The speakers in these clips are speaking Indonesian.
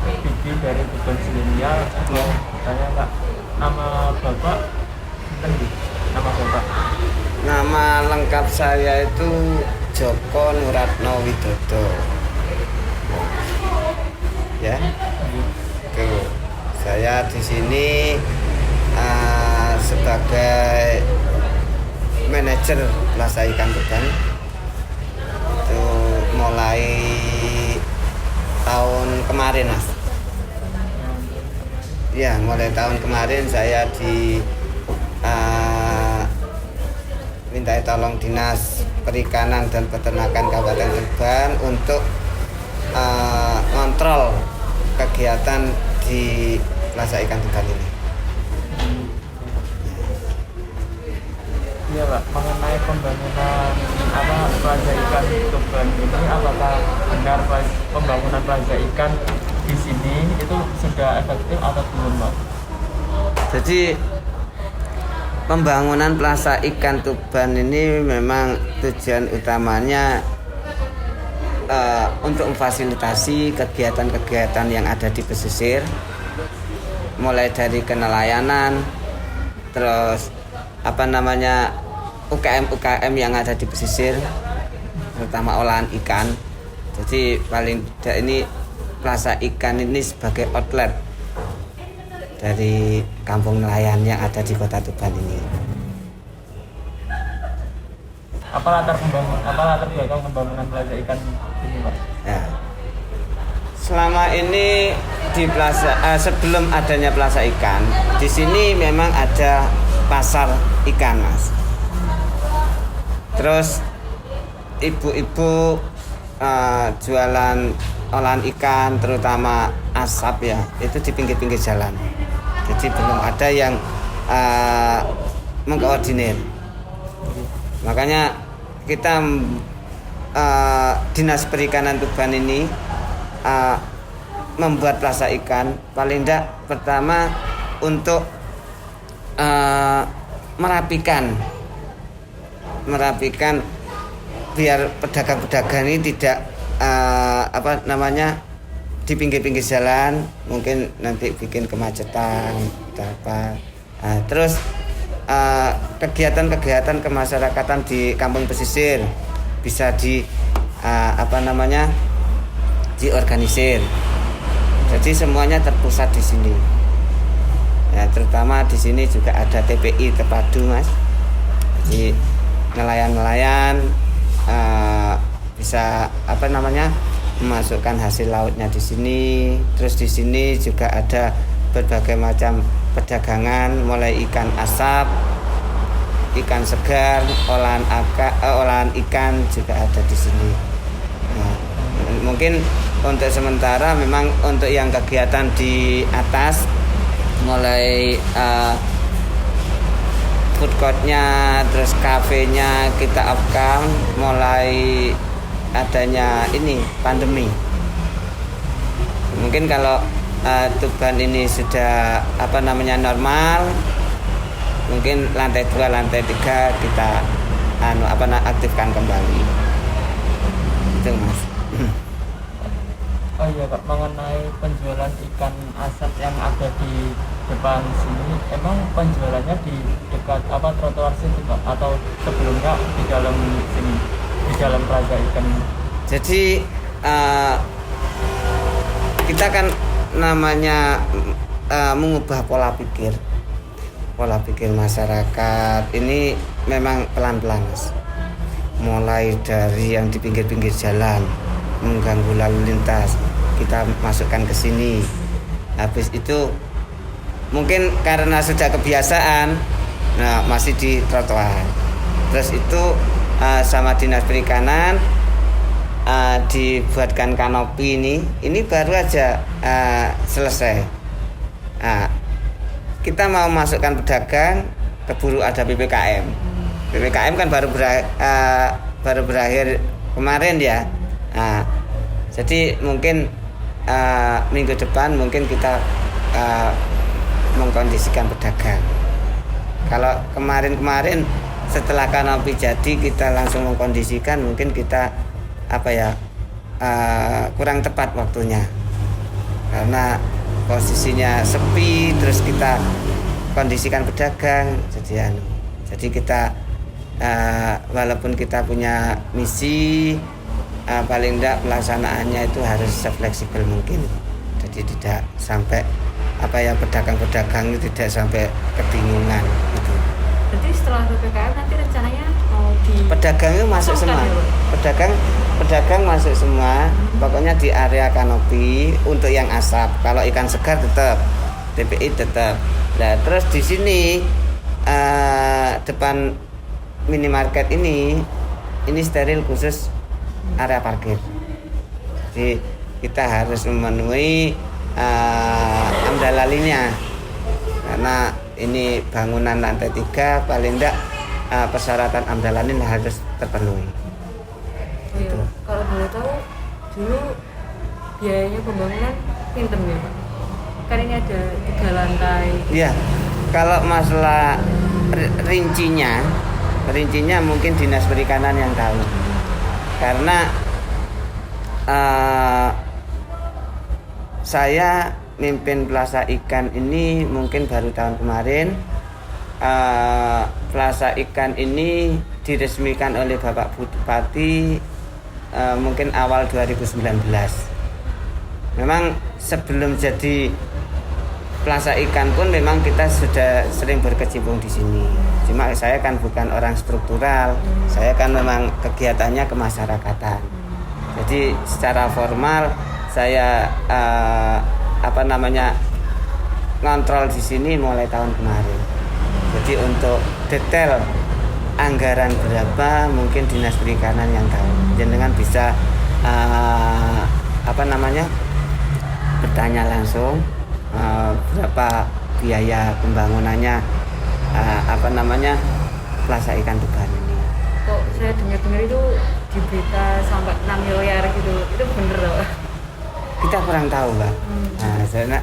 Bibi dari Tuban Zilenia. Yang tanya Pak, nama Bapak Tendi, nama Bapak. Nama lengkap saya itu Joko Nuratno Widodo. Ya, tuh saya di sini sebagai manajer Plaza Ikan Tuban. Itu mulai tahun kemarin, Mas. Ya, mulai tahun kemarin saya minta tolong Dinas Perikanan dan Peternakan Kabupaten Tuban untuk ngontrol kegiatan di Plaza Ikan Tuban ini. Iya Pak, mengenai pembangunan Plaza Ikan Tuban ini, apakah benar pembangunan Plaza Ikan di sini itu sudah efektif atau belum Pak? Jadi pembangunan Plaza Ikan Tuban ini memang tujuan utamanya untuk memfasilitasi kegiatan-kegiatan yang ada di pesisir, mulai dari kenelayanan, terus UKM yang ada di pesisir, terutama olahan ikan. Jadi paling tidak ini Plaza Ikan ini sebagai outlet dari kampung nelayan yang ada di Kota Tuban ini. Apa latar belakang pembangunan Plaza Ikan ini Pak? Ya. Selama ini di Plaza sebelum adanya Plaza Ikan, di sini memang ada pasar ikan, Mas. Terus ibu-ibu jualan olahan ikan, terutama asap ya, itu di pinggir-pinggir jalan. Jadi belum ada yang mengkoordinir. Makanya kita Dinas Perikanan Tuban ini membuat Plaza Ikan paling tidak pertama untuk merapikan biar pedagang-pedagang ini tidak di pinggir-pinggir jalan, mungkin nanti bikin kemacetan apa. Terus kegiatan-kegiatan kemasyarakatan di kampung pesisir bisa diorganisir. Jadi semuanya terpusat di sini. Ya, terutama di sini juga ada TPI terpadu, Mas. Jadi nelayan-nelayan bisa memasukkan hasil lautnya di sini. Terus di sini juga ada berbagai macam perdagangan, mulai ikan asap, ikan segar, olahan ikan juga ada di sini. Nah, mungkin untuk sementara memang untuk yang kegiatan di atas, mulai food courtnya, terus kafenya kita upcome mulai adanya ini pandemi. Mungkin kalau Tuban ini sudah normal, mungkin lantai 2, lantai 3 kita aktifkan kembali. Itu, Mas. Oh iya Pak, mengenai penjualan ikan asap yang ada di depan sini, emang penjualannya di dekat trotoar sini Pak, atau sebelumnya di dalam sini, di dalam Plaza Ikan ini? Jadi kita kan namanya mengubah pola pikir masyarakat ini memang pelan-pelan, Mas. Mulai dari yang di pinggir-pinggir jalan mengganggu lalu lintas, kita masukkan ke sini. Habis itu mungkin karena sudah kebiasaan, masih di trotoar. Terus itu sama Dinas Perikanan dibuatkan kanopi ini baru aja selesai. Kita mau masukkan pedagang, keburu ada PPKM. PPKM kan baru berakhir kemarin ya. Jadi mungkin minggu depan mungkin kita mengkondisikan pedagang. Kalau kemarin setelah kanopi jadi kita langsung mengkondisikan, mungkin kita kurang tepat waktunya. karena posisinya sepi, terus kita kondisikan pedagang, jadi kita walaupun kita punya misi, paling tidak pelaksanaannya itu harus sefleksibel mungkin, jadi tidak sampai pedagang-pedagang itu tidak sampai kebingungan gitu. Jadi setelah PPKM nanti rencananya mau pedagang itu masuk semua, pedagang masuk semua, pokoknya di area kanopi untuk yang asap. Kalau ikan segar tetap, TPI tetap. Nah terus di sini depan minimarket ini steril khusus area parkir. Jadi kita harus memenuhi amdalalinya karena ini bangunan lantai 3, paling enggak persyaratan amdalanin harus terpenuhi. Oh iya. Kalau boleh tahu dulu biayanya pembangunan pinten ya Pak? Kan ini ada 3 lantai. Iya. Kalau masalah rincinya mungkin Dinas Perikanan yang tahu. Karena saya mimpin Plaza Ikan ini mungkin baru tahun kemarin. Plaza Ikan ini diresmikan oleh Bapak Bupati mungkin awal 2019. Memang sebelum jadi Plaza Ikan pun memang kita sudah sering berkecimpung di sini. Cuma saya kan bukan orang struktural, saya kan memang kegiatannya kemasyarakatan. Jadi secara formal saya ngontrol di sini mulai tahun kemarin. Jadi untuk detail anggaran berapa mungkin Dinas Perikanan yang tahu. Jenengan bisa bertanya langsung berapa biaya pembangunannya Plaza Ikan Tuban ini. Kok saya dengar itu di berita sampai 6 miliar gitu, itu bener loh? Kita kurang tahu Mbak.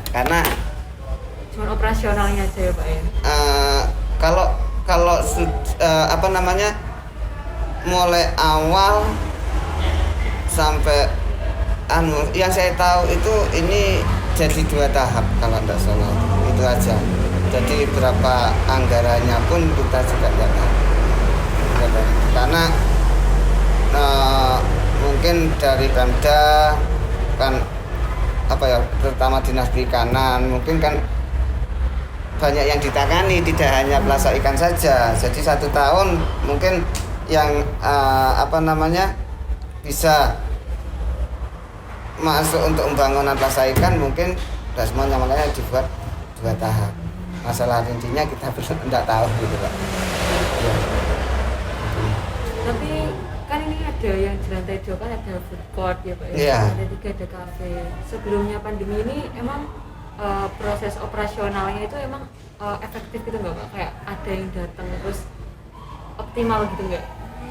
Karena cuma operasionalnya aja ya Pak ya. Kalau mulai awal sampai yang saya tahu itu ini jadi 2 tahap kalau tidak salah, itu aja. Jadi berapa anggarannya pun kita juga tidak tahu. Karena mungkin dari Pemda kan terutama Dinas Perikanan mungkin kan banyak yang ditangani, tidak hanya Plaza Ikan saja. Jadi 1 tahun mungkin yang bisa masuk untuk pembangunan Plaza Ikan mungkin sudah semuanya, makanya dibuat 2 tahap. Masalah rincinya kita belum tidak tahu gitu Pak. Ya. Tapi kan ini ada yang di lantai 2 kan ada food court ya Pak ya. Yeah. Ada 3 ada kafe. Sebelumnya pandemi ini emang proses operasionalnya itu emang efektif gitu nggak Pak? Kayak ada yang datang terus optimal gitu nggak?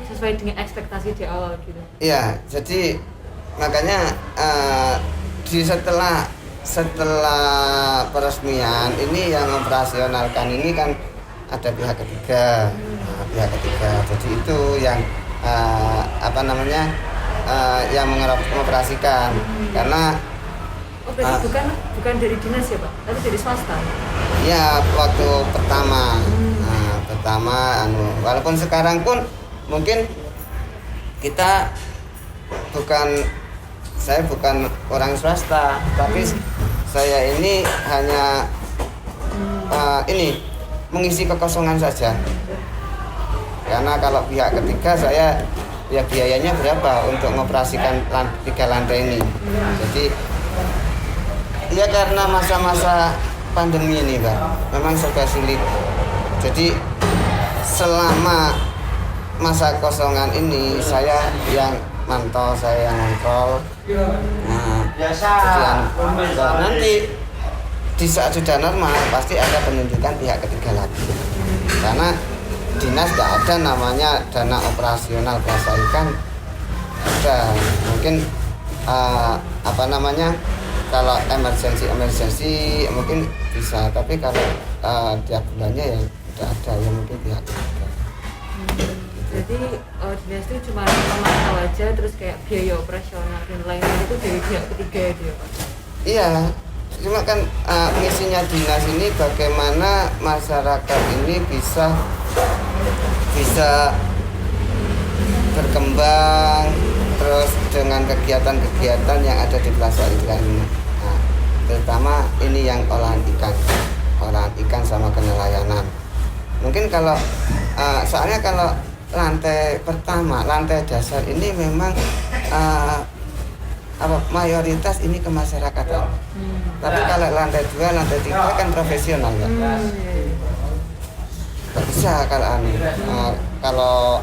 Sesuai dengan ekspektasi di awal gitu. Iya, jadi makanya setelah peresmian ini yang operasionalkan ini kan ada pihak ketiga. Pihak ketiga. Jadi itu yang yang mengoperasikan karena berarti bukan dari dinas ya Pak, tapi dari swasta. Ya waktu pertama, walaupun sekarang pun mungkin saya bukan orang swasta, tapi saya ini hanya mengisi kekosongan saja. Karena kalau pihak ketiga saya ya biayanya berapa untuk mengoperasikan 3 lantai ini. Jadi ya karena masa-masa pandemi ini Pak, memang serba sulit. Jadi selama masa kosongan ini saya yang mantau, saya yang kontrol. Nanti di saat sudah normal pasti ada penunjukan pihak ketiga lagi. Karena dinas tidak ada namanya dana operasional Plaza Ikan. Ada mungkin kalau emergensi mungkin bisa, tapi kalau tiap bulannya ya tidak ada, ya mungkin pihak ketiga. Jadi dinas itu cuma memantau aja, terus kayak biaya operasional dan lain-lain itu dari pihak ketiga itu ya Pak? Iya, cuma kan misinya dinas ini bagaimana masyarakat ini bisa berkembang terus dengan kegiatan-kegiatan yang ada di Plaza Ikan ini. Nah, terutama ini yang olahan ikan sama kenelayanan. Mungkin kalau soalnya kalau lantai pertama, lantai dasar ini memang mayoritas ini kemasyarakatan. Tapi kalau lantai 2, lantai 3 kan profesional ya. Gak bisa kalau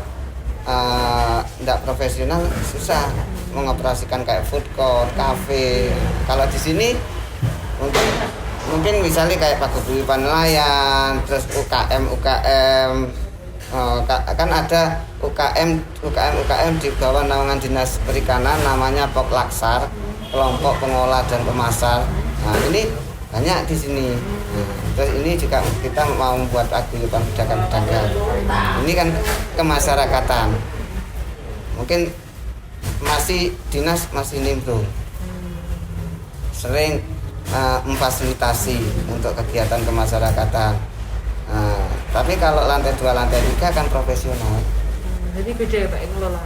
tidak profesional susah mengoperasikan kayak food court, cafe. Kalau di sini mungkin misalnya kayak paguyuban nelayan, terus UKM kan ada UKM di bawah naungan Dinas Perikanan namanya Poklaksar, kelompok pengolah dan pemasar. Nah, ini banyak di sini. Terus ini juga kita mau membuat paguyuban pedagang-pedagang. Ini kan kemasyarakatan. Mungkin dinas masih nimbrung. Sering memfasilitasi untuk kegiatan kemasyarakatan. Tapi kalau lantai 2, lantai 3 kan profesional. Jadi beda ya Pak yang ngelola,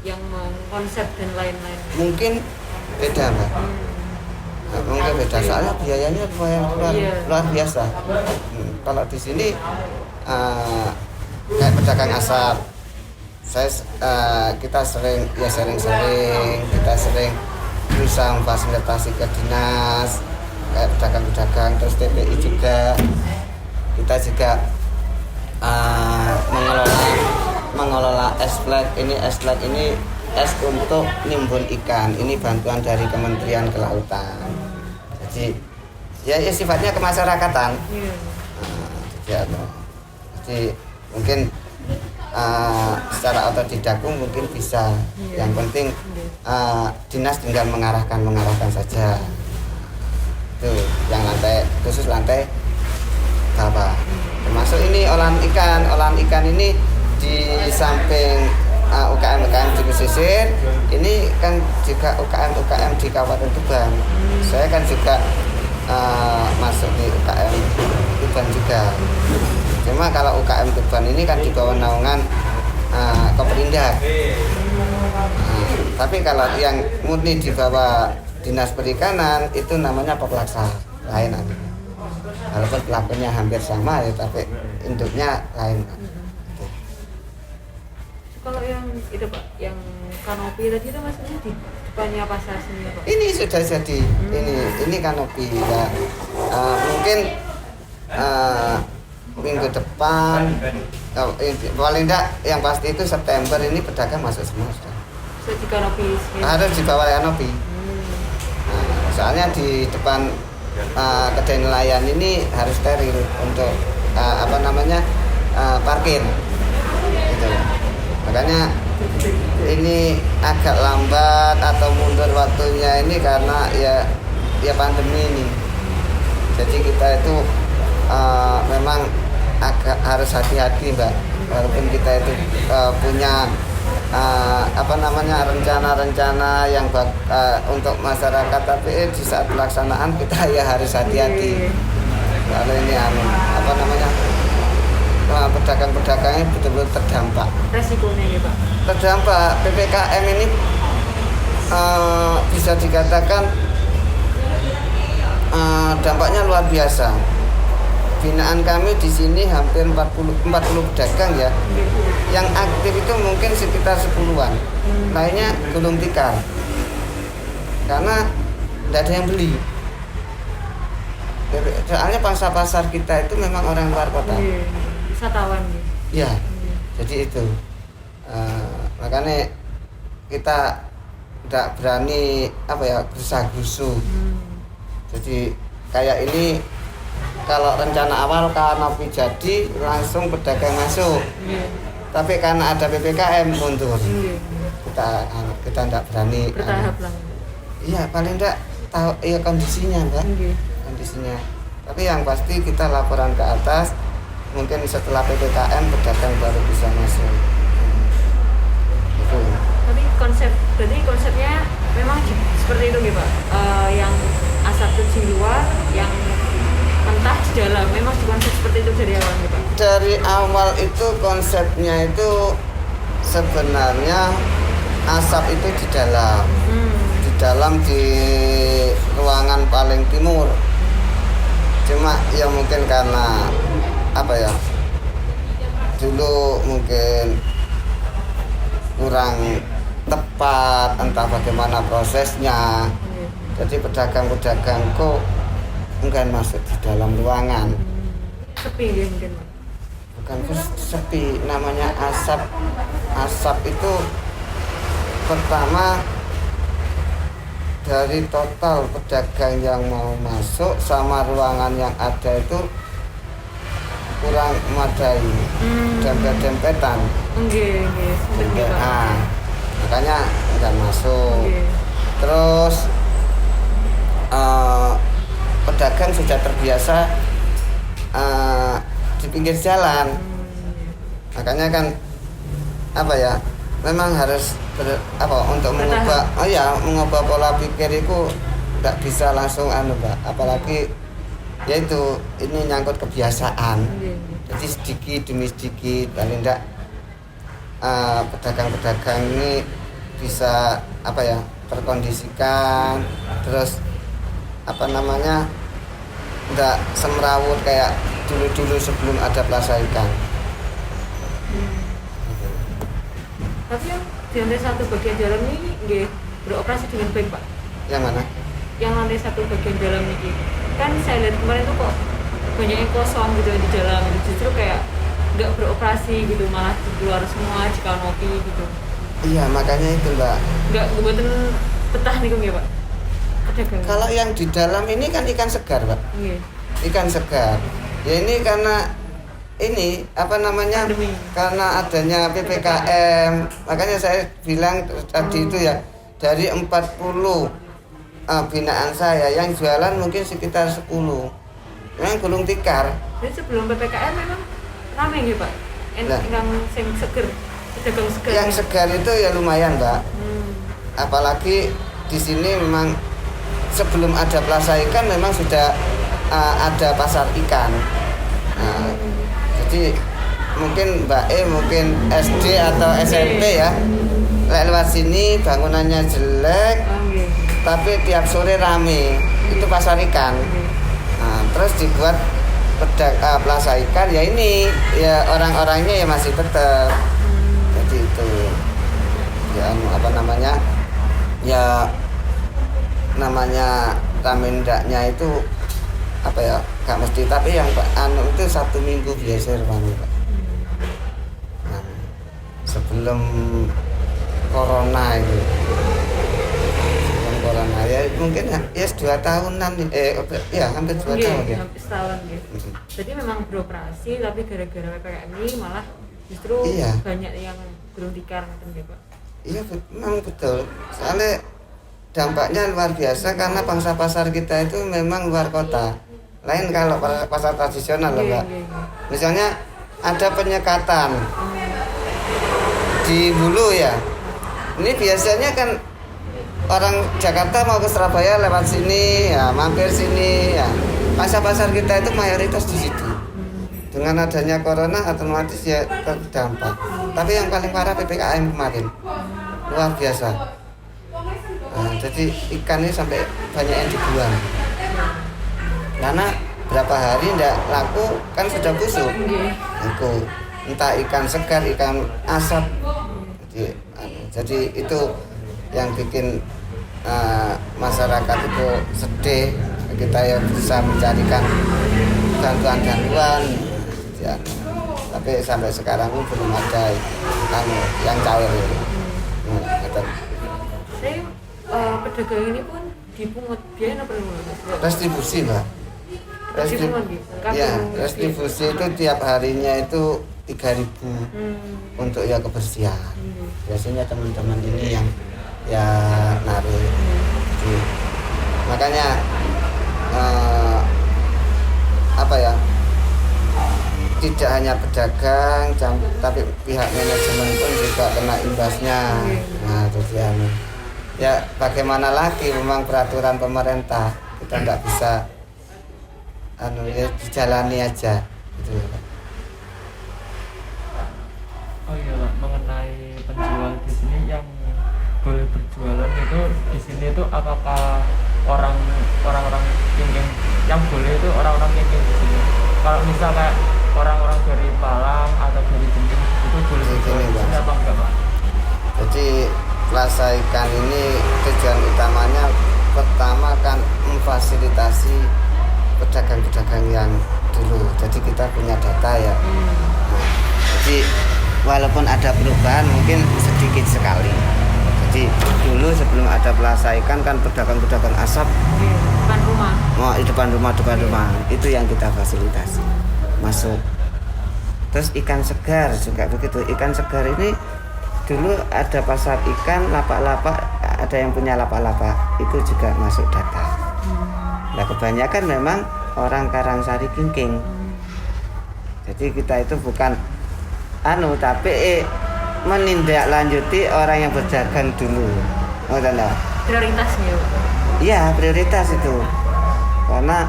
yang konsep dan lain-lain. Mungkin beda Mbak. Mungkin beda soalnya biayanya luar biasa. Kalau di sini kayak pedagang asap, kita sering kita sering berusaha memfasilitasi ke dinas kayak pedagang-pedagang, terus TPI juga kita juga mengelola es flag ini es untuk nimbun ikan, ini bantuan dari Kementerian Kelautan. Jadi ya sifatnya kemasyarakatan. Jadi mungkin secara otodidak mungkin bisa. Yang penting dinas tinggal mengarahkan saja. Itu yang khusus lantai bawah. Termasuk ini olahan ikan ini di samping UKM di pesisir, ini kan juga UKM di Kabupaten Tuban. Saya kan juga masuk di UKM Tuban juga. Cuma kalau UKM Tuban ini kan di bawah naungan Koperindak. Tapi kalau yang murni di bawah Dinas Perikanan itu namanya Poklaksar, lain artinya. Walaupun pelakunya hampir sama ya, tapi induknya lain. Kalau yang itu Pak, yang kanopi tadi itu maksudnya di depannya pasar sini Pak? Ini sudah jadi, ini kanopi ya. Mungkin minggu depan, paling tidak yang pasti itu September ini pedagang masuk semua sudah. Di kanopi? Harus di bawah kanopi. Soalnya di depan kedai nelayan ini harus steril untuk parkir gitu. Makanya ini agak lambat atau mundur waktunya ini karena ya pandemi ini. Jadi kita itu memang agak harus hati-hati Mbak, walaupun kita itu punya rencana-rencana yang untuk masyarakat, tapi di saat pelaksanaan kita ya harus hati-hati. Kalau ini pedagang-pedagangnya betul-betul terdampak. Resikonya ya Pak? Terdampak PPKM ini bisa dikatakan dampaknya luar biasa. Binaan kami di sini hampir 40 pedagang ya. Yang aktif itu mungkin sekitar 10-an. Lainnya gulung tikar. Karena tidak ada yang beli. Soalnya pasar kita itu memang orang luar kota. Wisatawan. Ya. Jadi itu. Makanya kita tidak berani gerusa-gerusu. Jadi kayak ini kalau rencana awal kanopi jadi langsung pedagang masuk. Tapi karena ada PPKM mundur. Kita tidak berani. Bertahap lah. Iya, paling tidak tahu kondisinya, Mbak. Kondisinya. Tapi yang pasti kita laporan ke atas. Mungkin setelah PPKM pedagang baru bisa masuk. Itu. Tapi konsepnya memang seperti itu, Pak. dari awal nih Pak? Dari awal itu konsepnya itu sebenarnya asap itu di dalam, di ruangan paling timur. Cuma ya mungkin karena apa ya, dulu mungkin kurang tepat entah bagaimana prosesnya, jadi pedagang-pedagang kok enggak masuk di dalam ruangan. Sepi dia mungkin Pak? Bukan sepi, namanya asap itu pertama dari total pedagang yang mau masuk sama ruangan yang ada itu kurang memadai, dempet-dempetan. Nggih, sebenarnya Pak. Nah, makanya nggak masuk. Nggih. Terus pedagang sudah terbiasa di pinggir jalan, makanya kan apa ya, memang harus untuk mengubah pola pikir itu nggak bisa langsung Mbak, apalagi yaitu ini nyangkut kebiasaan. Jadi sedikit demi sedikit paling enggak pedagang-pedagang ini bisa terkondisikan, terus enggak semrawut kayak dulu-dulu sebelum ada Plaza Ikan. Tapi yang di lantai satu bagian dalam ini nggih beroperasi dengan baik Pak? Yang mana? Yang lantai satu bagian dalam ini kan saya lihat kemarin tuh kok banyak yang kosong gitu di dalam, justru kayak nggak beroperasi gitu, malah keluar semua jika ngopi gitu. Iya, makanya itu Mbak, Nggak ngebuatin betah nih kok ya Pak? Pedagang. kalau yang di dalam ini kan ikan segar Pak, Nggih. ikan segar ya. Ini karena Pandemi. karena adanya PPKM, makanya saya bilang tadi itu ya, dari 40 binaan saya yang jualan mungkin sekitar 10 memang gulung tikar. Jadi sebelum PPKM memang ramai gitu Pak? Nah. Yang seger, pedagang seger. Yang segar itu ya lumayan Mbak, apalagi di sini memang sebelum ada Plaza Ikan memang sudah ada pasar ikan. Nah, jadi mungkin Mbak mungkin SD atau SMP ya, lewat sini bangunannya jelek, Nggih. tapi tiap sore rame, itu pasar ikan. Nah, terus dibuat Plaza Ikan ya, ini ya orang-orangnya ya masih tetap. Jadi itu ya namanya ramendaknya itu gak mesti, tapi yang itu 1 minggu biasa rame Pak. Nah, sebelum corona itu, ya mungkin ya 2 tahunan hampir 2 tahun ya. Hampir setahun gitu. Jadi memang beroperasi, tapi gara-gara PPKM ini malah justru Iya. banyak yang gulung tikar gitu Pak. Iya memang betul, soalnya dampaknya luar biasa karena pangsa pasar kita itu memang luar kota. Lain kalau pasar tradisional loh Mbak. Misalnya ada penyekatan di Hulu ya, ini biasanya kan orang Jakarta mau ke Surabaya lewat sini ya, mampir sini ya. Pasar-pasar kita itu mayoritas di situ. Dengan adanya corona otomatis ya terdampak. Tapi yang paling parah PPKM kemarin, luar biasa. Nah, jadi ikan ini sampai banyak yang dibuang. Karena berapa hari tidak laku kan sudah busuk. Itu entah ikan segar, ikan asap. Jadi itu yang bikin masyarakat itu sedih. Kita yang bisa mencarikan bantuan ya. Tapi sampai sekarang pun belum ada yang cair itu. Saya pedagang ini pun dipungut biaya apa Mas? Restribusi Mbak. Restribusi itu tiap harinya itu 3.000 untuk ya kebersihan. Biasanya teman-teman ini yang ya naruh. Makanya tidak hanya pedagang, tapi pihak manajemen pun juga kena imbasnya. Nah, ya bagaimana lagi, memang peraturan pemerintah kita nggak bisa dijalani aja. Gitu ya, Pak. Oh iya Pak, mengenai penjual di sini yang boleh berjualan itu di sini itu apakah orang-orang kengking yang boleh itu orang-orang kengking di sini? Kalau misal kayak orang-orang dari Palang atau dari Jember itu boleh Di berjualan sini, di sini Pak. apa enggak Pak? Jadi Plaza Ikan ini tujuan utamanya pertama kan memfasilitasi pedagang-pedagang yang dulu. Jadi kita punya data ya. Nah, jadi walaupun ada perubahan mungkin sedikit sekali. Jadi dulu sebelum ada Plaza Ikan kan pedagang-pedagang asap Depan rumah. di depan rumah itu yang kita fasilitasi masuk. Terus ikan segar juga begitu. Ikan segar ini dulu ada pasar ikan lapak-lapak, ada yang punya lapak-lapak, itu juga masuk data. Nah kebanyakan memang orang Karangsari Kingking. Jadi kita itu bukan tapi menindaklanjuti orang yang berdagang dulu. Oh, tanda. Prioritasnya Pak. Iya, prioritas itu. Karena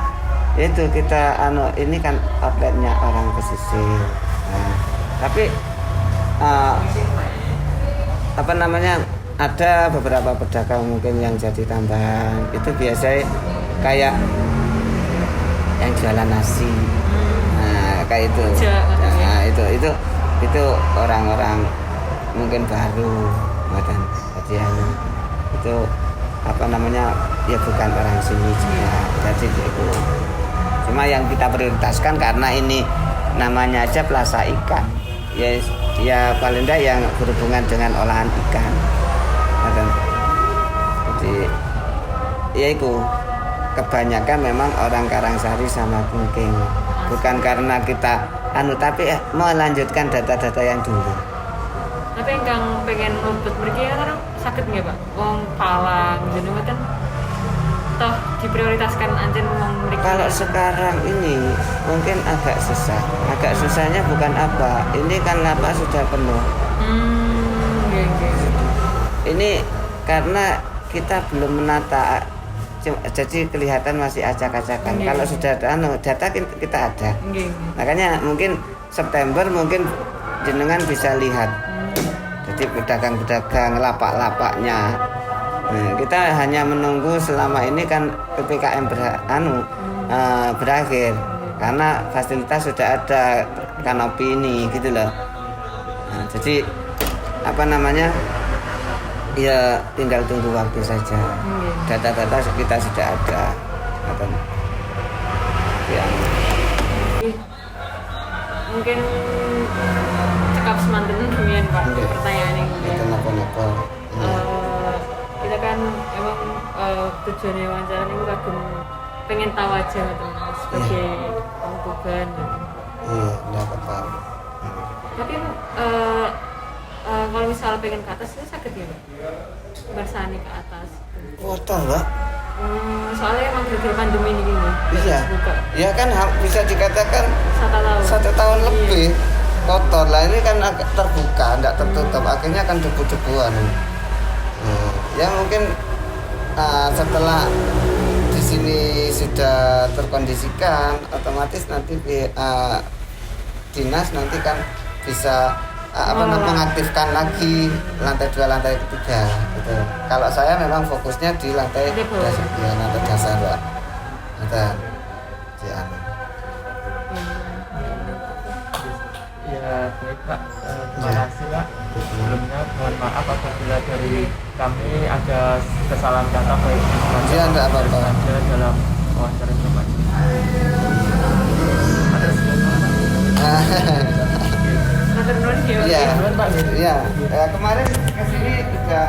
itu kita ini kan outletnya orang pesisir. Nah, tapi ada beberapa pedagang mungkin yang jadi tambahan. Itu biasanya kayak yang jualan nasi. Nah, kayak itu. Nah, itu orang-orang mungkin baru buatan itu ya bukan orang sini juga. Jadi itu cuma yang kita prioritaskan karena ini namanya aja Plaza Ikan ya paling tidak yang berhubungan dengan olahan ikan. Jadi ya itu kebanyakan memang orang Karangsari sama Kingking, bukan karena kita tapi melanjutkan data-data yang dulu. Tapi yang pengen nuntut mereka kan sakit nggak Pak? Wong Palang jadi kan toh diprioritaskan aja mereka. Kalau sekarang ini mungkin agak susah. Agak susahnya bukan apa, ini kan lapak sudah penuh. Ini karena kita belum menata, jadi kelihatan masih acak-acakan. Kalau sudah ada data kita ada. Makanya mungkin September mungkin jenengan bisa lihat. Jadi pedagang-pedagang lapak-lapaknya. Nah, kita hanya menunggu selama ini kan PPKM berakhir karena fasilitas sudah ada kanopi ini gitu loh. Nah, jadi ya tinggal tunggu waktu saja. Data-data kita sudah ada. Yang mungkin cekap semanten demikian Pak pertanyaan yang itu napa-napa. Kita kan emang tujuannya wawancara ini kagum pengen tahu aja teman sebagai orang Tuban. Iya, enggak apa-apa. Tapi kalau misalnya pengen ke atas itu sakit ya Pak? Bersani ke atas. Kotor, Mbak. Soalnya emang gara-gara pandemi ini gini. Iya. Buka. Ya kan bisa dikatakan 1 tahun. 1 tahun Iya. lebih kotor lah. Ini kan agak terbuka, enggak tertutup. Akhirnya kan debu-debuan. Ya mungkin setelah di sini sudah terkondisikan, otomatis nanti dinas nanti kan bisa mengaktifkan lagi lantai 2, lantai 3 gitu. Kalau saya memang fokusnya di lantai dasar, Pak. Ya baik Pak, terima kasih Pak. Sebelumnya mohon maaf apabila dari kami ada kesalahan kata baik Iya, enggak apa-apa. saja dalam wawancara ini Pak. Ada sebelumnya Matur nuwun ya. Iya. Pak. Iya. Kemarin kesini juga